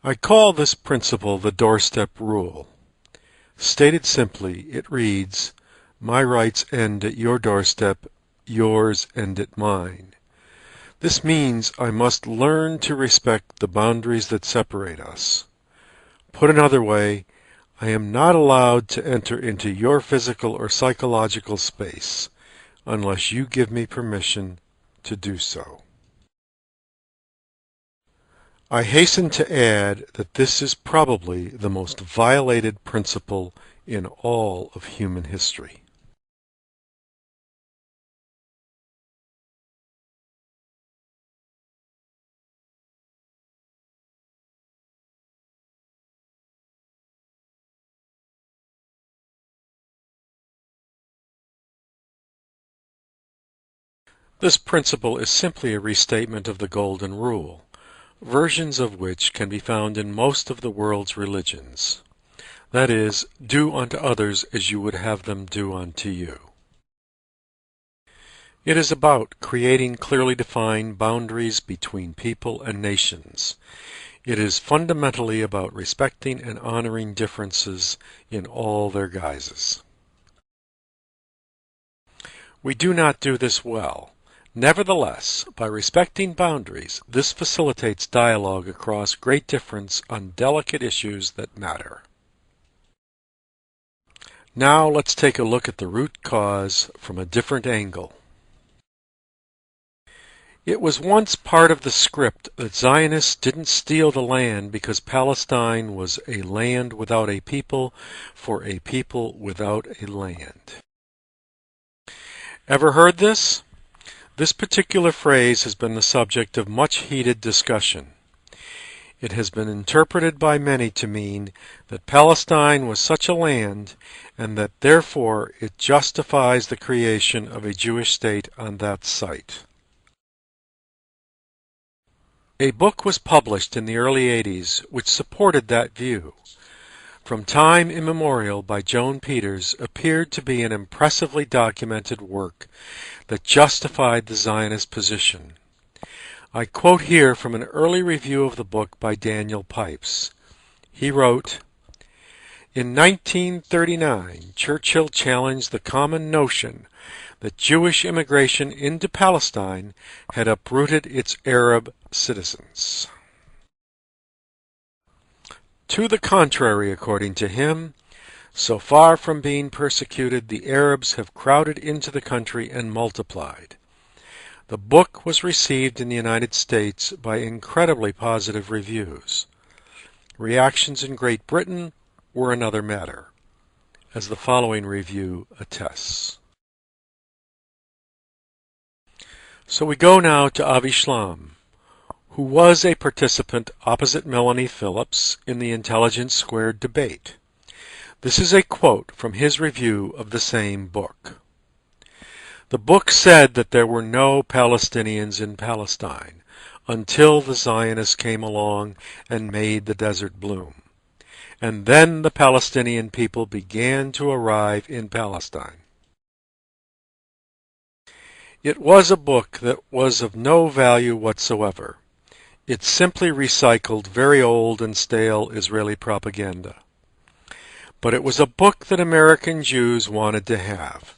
I call this principle the doorstep rule. Stated simply, it reads, "My rights end at your doorstep, yours end at mine." This means I must learn to respect the boundaries that separate us. Put another way, I am not allowed to enter into your physical or psychological space unless you give me permission to do so. I hasten to add that this is probably the most violated principle in all of human history. This principle is simply a restatement of the Golden Rule, versions of which can be found in most of the world's religions. That is, do unto others as you would have them do unto you. It is about creating clearly defined boundaries between people and nations. It is fundamentally about respecting and honoring differences in all their guises. We do not do this well. Nevertheless, by respecting boundaries, this facilitates dialogue across great difference on delicate issues that matter. Now let's take a look at the root cause from a different angle. It was once part of the script that Zionists didn't steal the land because Palestine was a land without a people for a people without a land. Ever heard this? This particular phrase has been the subject of much heated discussion. It has been interpreted by many to mean that Palestine was such a land and that therefore it justifies the creation of a Jewish state on that site. A book was published in the early 80s which supported that view. From time immemorial by Joan Peters appeared to be an impressively documented work that justified the Zionist position. I quote here from an early review of the book by Daniel Pipes. He wrote, "In 1939, Churchill challenged the common notion that Jewish immigration into Palestine had uprooted its Arab citizens. To the contrary, according to him, so far from being persecuted, the Arabs have crowded into the country and multiplied." The book was received in the United States by incredibly positive reviews. Reactions in Great Britain were another matter, as the following review attests. So we go now to Avi Shlaim, who was a participant opposite Melanie Phillips in the Intelligence Squared debate. This is a quote from his review of the same book. "The book said that there were no Palestinians in Palestine until the Zionists came along and made the desert bloom. And then the Palestinian people began to arrive in Palestine. It was a book that was of no value whatsoever. It simply recycled very old and stale Israeli propaganda. But it was a book that American Jews wanted to have,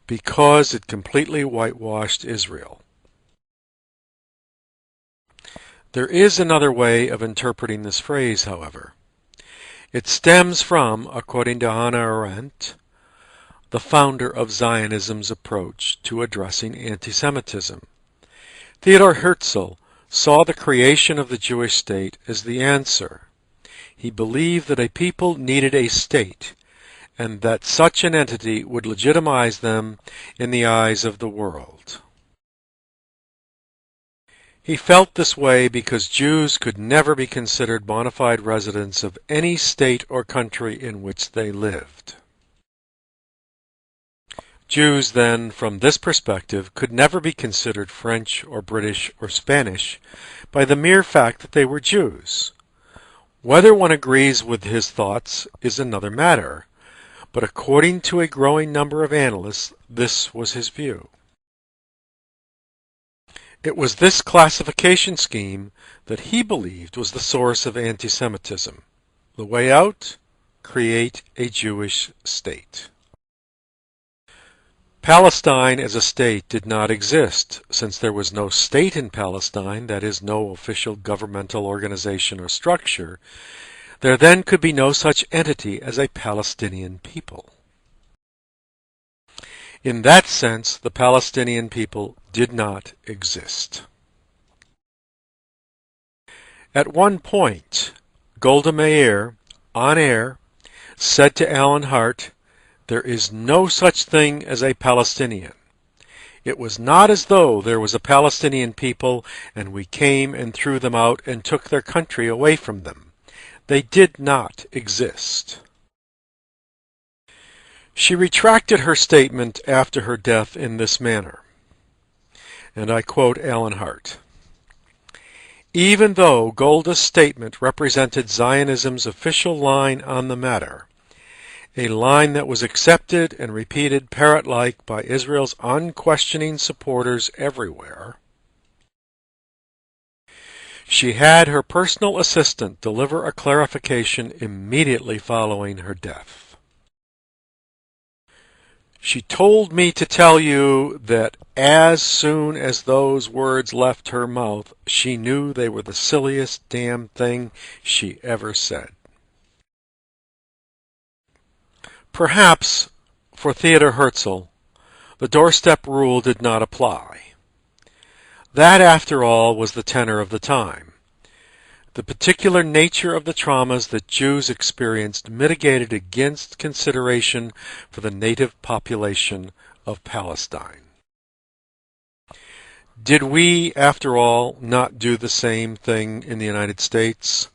because it completely whitewashed Israel." There is another way of interpreting this phrase, however. It stems from, according to Hannah Arendt, the founder of Zionism's approach to addressing anti-Semitism. Theodor Herzl saw the creation of the Jewish state as the answer. He believed that a people needed a state, and that such an entity would legitimize them in the eyes of the world. He felt this way because Jews could never be considered bona fide residents of any state or country in which they lived. Jews, then, from this perspective, could never be considered French or British or Spanish by the mere fact that they were Jews. Whether one agrees with his thoughts is another matter, but according to a growing number of analysts, this was his view. It was this classification scheme that he believed was the source of anti-Semitism. The way out? Create a Jewish state. Palestine as a state did not exist. Since there was no state in Palestine, that is, no official governmental organization or structure, there then could be no such entity as a Palestinian people. In that sense, the Palestinian people did not exist. At one point, Golda Meir, on air, said to Alan Hart, "There is no such thing as a Palestinian. It was not as though there was a Palestinian people and we came and threw them out and took their country away from them. They did not exist." She retracted her statement after her death in this manner, and I quote Alan Hart, "Even though Golda's statement represented Zionism's official line on the matter, a line that was accepted and repeated parrot-like by Israel's unquestioning supporters everywhere, she had her personal assistant deliver a clarification immediately following her death. She told me to tell you that as soon as those words left her mouth, she knew they were the silliest damn thing she ever said." Perhaps, for Theodor Herzl, the doorstep rule did not apply. That, after all, was the tenor of the time. The particular nature of the traumas that Jews experienced mitigated against consideration for the native population of Palestine. Did we, after all, not do the same thing in the United States?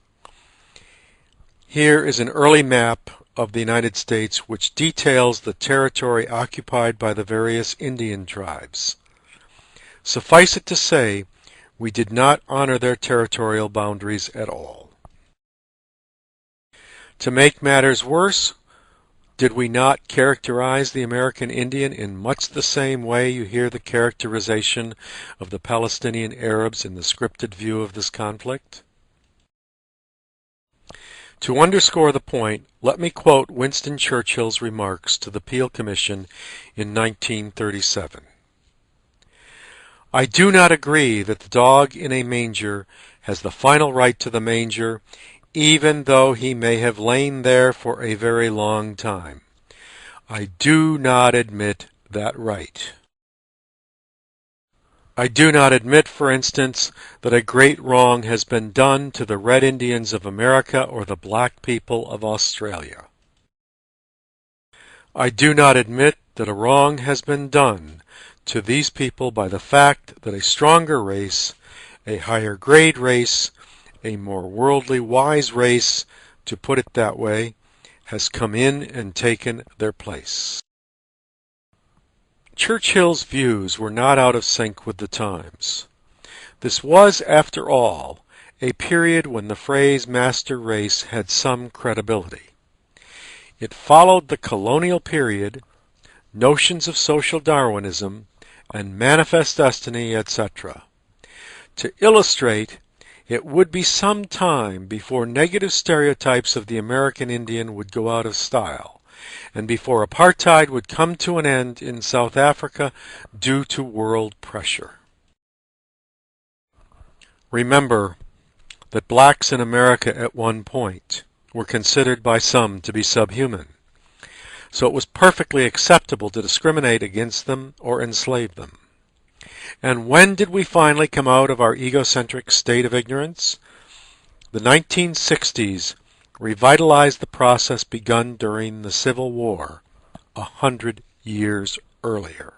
Here is an early map of the United States which details the territory occupied by the various Indian tribes. Suffice it to say, we did not honor their territorial boundaries at all. To make matters worse, did we not characterize the American Indian in much the same way you hear the characterization of the Palestinian Arabs in the scripted view of this conflict? To underscore the point, let me quote Winston Churchill's remarks to the Peel Commission in 1937. "I do not agree that the dog in a manger has the final right to the manger, even though he may have lain there for a very long time. I do not admit that right. I do not admit, for instance, that a great wrong has been done to the Red Indians of America or the black people of Australia. I do not admit that a wrong has been done to these people by the fact that a stronger race, a higher grade race, a more worldly wise race, to put it that way, has come in and taken their place." Churchill's views were not out of sync with the times. This was, after all, a period when the phrase master race had some credibility. It followed the colonial period, notions of social Darwinism, and manifest destiny, etc. To illustrate, it would be some time before negative stereotypes of the American Indian would go out of style, and before apartheid would come to an end in South Africa due to world pressure. Remember that blacks in America at one point were considered by some to be subhuman, so it was perfectly acceptable to discriminate against them or enslave them. And when did we finally come out of our egocentric state of ignorance? The 1960s revitalized the process begun during the Civil War 100 years earlier.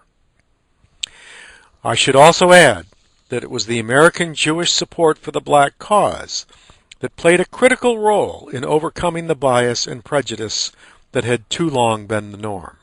I should also add that it was the American Jewish support for the black cause that played a critical role in overcoming the bias and prejudice that had too long been the norm.